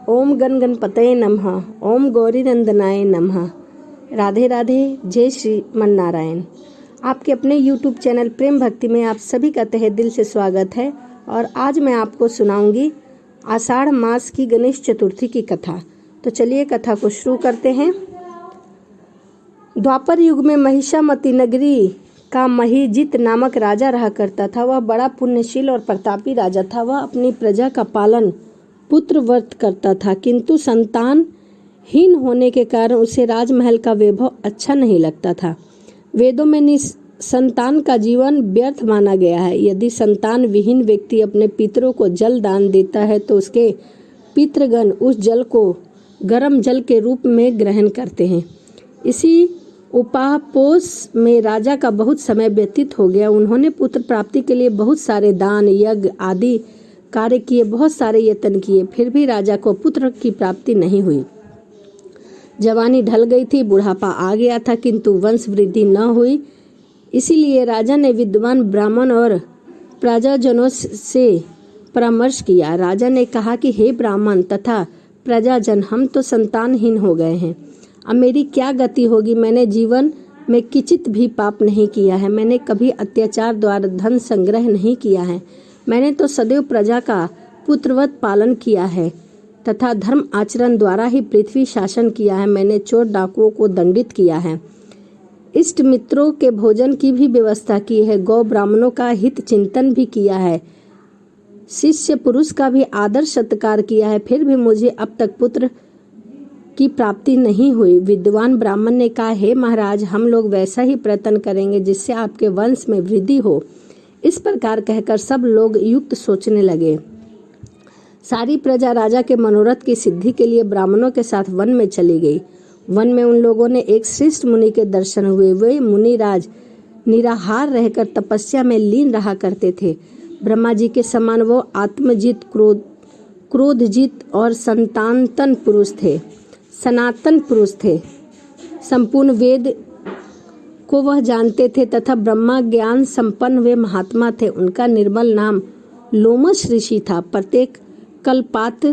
ओम गण गणपतये नमः। ओम गौरी नंदनाय नमः। राधे राधे। जय श्रीमन नारायण। आपके अपने YouTube चैनल प्रेम भक्ति में आप सभी का तहे दिल से स्वागत है। और आज मैं आपको सुनाऊंगी आषाढ़ मास की गणेश चतुर्थी की कथा। तो चलिए कथा को शुरू करते हैं। द्वापर युग में महिषामती नगरी का महीजित नामक राजा रहा करता था। वह बड़ा पुण्यशील और प्रतापी राजा था। वह अपनी प्रजा का पालन पुत्र व्रत करता था, किंतु संतानहीन होने के कारण उसे राजमहल का वैभव अच्छा नहीं लगता था। वेदों में निसंतान का जीवन व्यर्थ माना गया है। यदि संतान विहीन व्यक्ति अपने पितरों को जल दान देता है तो उसके पितृगण उस जल को गर्म जल के रूप में ग्रहण करते हैं। इसी उपापोष में राजा का बहुत समय व्यतीत हो गया। उन्होंने पुत्र प्राप्ति के लिए बहुत सारे दान यज्ञ आदि कार्य किए, बहुत सारे यत्न किए, फिर भी राजा को पुत्र की प्राप्ति नहीं हुई। जवानी ढल गई थी, बुढ़ापा आ गया था, किंतु वंश वृद्धि न हुई। इसीलिए राजा ने विद्वान ब्राह्मण और प्रजाजनों से परामर्श किया। राजा ने कहा कि हे ब्राह्मण तथा प्रजाजन, हम तो संतानहीन हो गए हैं। अब मेरी क्या गति होगी। मैंने जीवन में किंचित भी पाप नहीं किया है। मैंने कभी अत्याचार द्वारा धन संग्रह नहीं किया है। मैंने तो सदैव प्रजा का पुत्रवत पालन किया है तथा धर्म आचरण द्वारा ही पृथ्वी शासन किया है। मैंने चोर डाकुओं को दंडित किया है, इष्ट मित्रों के भोजन की भी व्यवस्था की है, गौ ब्राह्मणों का हित चिंतन भी किया है, शिष्य पुरुष का भी आदर सत्कार किया है, फिर भी मुझे अब तक पुत्र की प्राप्ति नहीं हुई। विद्वान ब्राह्मण ने कहा, हे महाराज, हम लोग वैसा ही प्रयत्न करेंगे जिससे आपके वंश में वृद्धि हो। इस प्रकार कहकर सब लोग युक्त सोचने लगे। सारी प्रजा राजा के मनोरथ की सिद्धि के लिए ब्राह्मणों के साथ वन में चली गई। वन में उन लोगों ने एक श्रेष्ठ मुनि के दर्शन हुए। वे मुनिराज निराहार रहकर तपस्या में लीन रहा करते थे। ब्रह्मा जी के समान वो आत्मजित, क्रोधजित और सनातन पुरुष थे। संपूर्ण वेद को वह जानते थे तथा ब्रह्मा ज्ञान संपन्न वे महात्मा थे। उनका निर्मल नाम लोमश ऋषि था। प्रत्येक कल्पात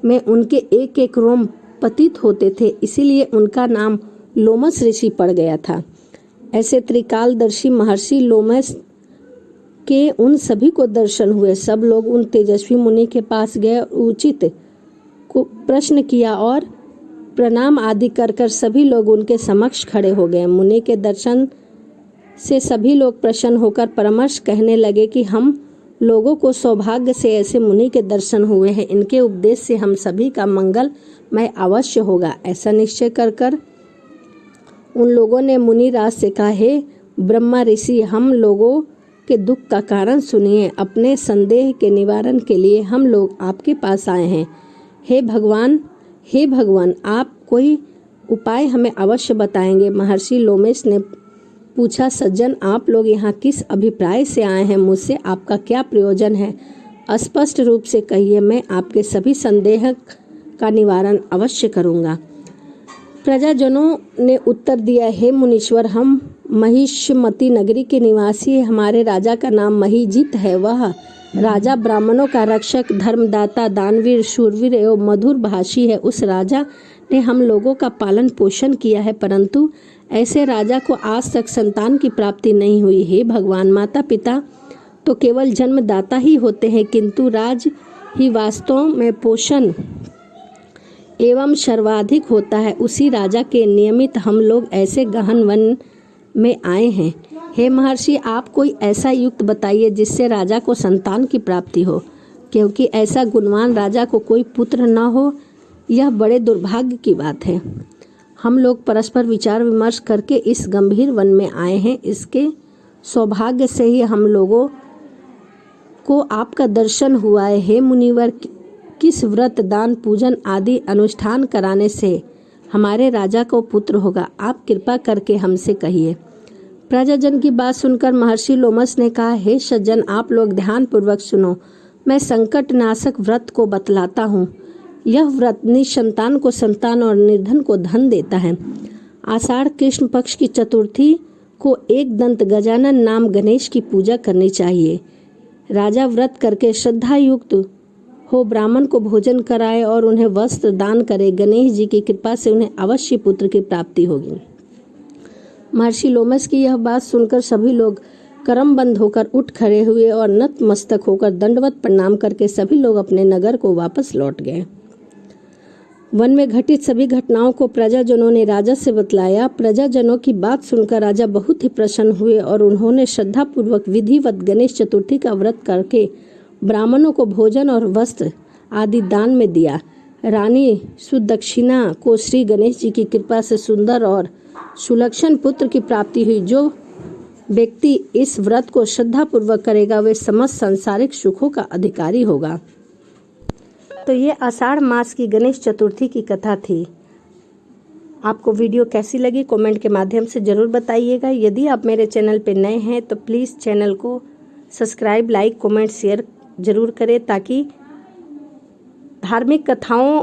में उनके एक एक रोम पतित होते थे, इसीलिए उनका नाम लोमश ऋषि पड़ गया था। ऐसे त्रिकालदर्शी महर्षि लोमश के उन सभी को दर्शन हुए। सब लोग उन तेजस्वी मुनि के पास गए, उचित को प्रश्न किया और प्रणाम आदि कर सभी लोग उनके समक्ष खड़े हो गए। मुनि के दर्शन से सभी लोग प्रसन्न होकर परामर्श कहने लगे कि हम लोगों को सौभाग्य से ऐसे मुनि के दर्शन हुए हैं। इनके उपदेश से हम सभी का मंगलमय अवश्य होगा। ऐसा निश्चय कर उन लोगों ने मुनिराज से कहा, हे ब्रह्मा ऋषि, हम लोगों के दुख का कारण सुनिए। अपने संदेह के निवारण के लिए हम लोग आपके पास आए हैं। हे भगवान, आप कोई उपाय हमें अवश्य बताएंगे। महर्षि लोमेश ने पूछा, सज्जन, आप लोग यहाँ किस अभिप्राय से आए हैं? मुझसे आपका क्या प्रयोजन है? स्पष्ट रूप से कहिए, मैं आपके सभी संदेह का निवारण अवश्य करूँगा। प्रजाजनों ने उत्तर दिया, हे मुनीश्वर, हम महिषमती नगरी के निवासी हैं। हमारे राजा का नाम महीजित है। वह राजा ब्राह्मणों का रक्षक, धर्मदाता, दानवीर, शूरवीर एवं मधुर भाषी है। उस राजा ने हम लोगों का पालन पोषण किया है, परंतु ऐसे राजा को आज तक संतान की प्राप्ति नहीं हुई। हे भगवान, माता पिता तो केवल जन्मदाता ही होते हैं, किंतु राज ही वास्तव में पोषण एवं सर्वाधिक होता है। उसी राजा के नियमित हम लोग ऐसे गहन वन में आए हैं। हे महर्षि, आप कोई ऐसा युक्त बताइए जिससे राजा को संतान की प्राप्ति हो, क्योंकि ऐसा गुणवान राजा को कोई पुत्र न हो, यह बड़े दुर्भाग्य की बात है। हम लोग परस्पर विचार विमर्श करके इस गंभीर वन में आए हैं। इसके सौभाग्य से ही हम लोगों को आपका दर्शन हुआ है। हे मुनिवर, किस व्रत, दान, पूजन आदि अनुष्ठान कराने से हमारे राजा को पुत्र होगा? आप कृपा करके हमसे कहिए। प्रजाजन की बात सुनकर महर्षि लोमश ने कहा, हे सज्जन, आप लोग ध्यान पूर्वक सुनो। मैं संकट नाशक व्रत को बतलाता हूँ। यह व्रत निसंतान को संतान और निर्धन को धन देता है। आषाढ़ कृष्ण पक्ष की चतुर्थी को एक दंत गजानन नाम गणेश की पूजा करनी चाहिए। राजा व्रत करके श्रद्धा युक्त हो ब्राह्मण को भोजन कराए और उन्हें वस्त्र दान करे, गणेश जी की कृपा से उन्हें अवश्य पुत्र की प्राप्ति होगी। महर्षि लोमस की यह बात सुनकर सभी लोग करमबंद होकर उठ खड़े हुए और नतमस्तक होकर दंडवत प्रणाम करके सभी लोग अपने नगर को वापस लौट गए। वन में घटित सभी घटनाओं को प्रजाजनों ने राजा से बतलाया। प्रजाजनों की बात सुनकर राजा बहुत ही प्रसन्न हुए और उन्होंने श्रद्धापूर्वक विधिवत गणेश चतुर्थी का व्रत करके ब्राह्मणों को भोजन और वस्त्र आदि दान में दिया। रानी सुदक्षिणा को श्री गणेश जी की कृपा से सुंदर और सुलक्षण पुत्र की प्राप्ति हुई। जो व्यक्ति इस व्रत को श्रद्धापूर्वक करेगा वे समस्त सांसारिक सुखों का अधिकारी होगा। तो ये आषाढ़ मास की गणेश चतुर्थी की कथा थी। आपको वीडियो कैसी लगी कमेंट के माध्यम से ज़रूर बताइएगा। यदि आप मेरे चैनल पर नए हैं तो प्लीज़ चैनल को सब्सक्राइब, लाइक, कमेंट, शेयर ज़रूर करें ताकि धार्मिक कथाओं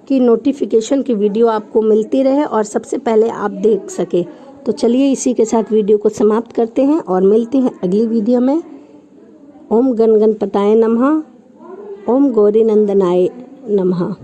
की नोटिफिकेशन की वीडियो आपको मिलती रहे और सबसे पहले आप देख सके। तो चलिए इसी के साथ वीडियो को समाप्त करते हैं और मिलते हैं अगली वीडियो में। ओम गण गणपताय नमः, ओम गौरी नंदनाय नमः।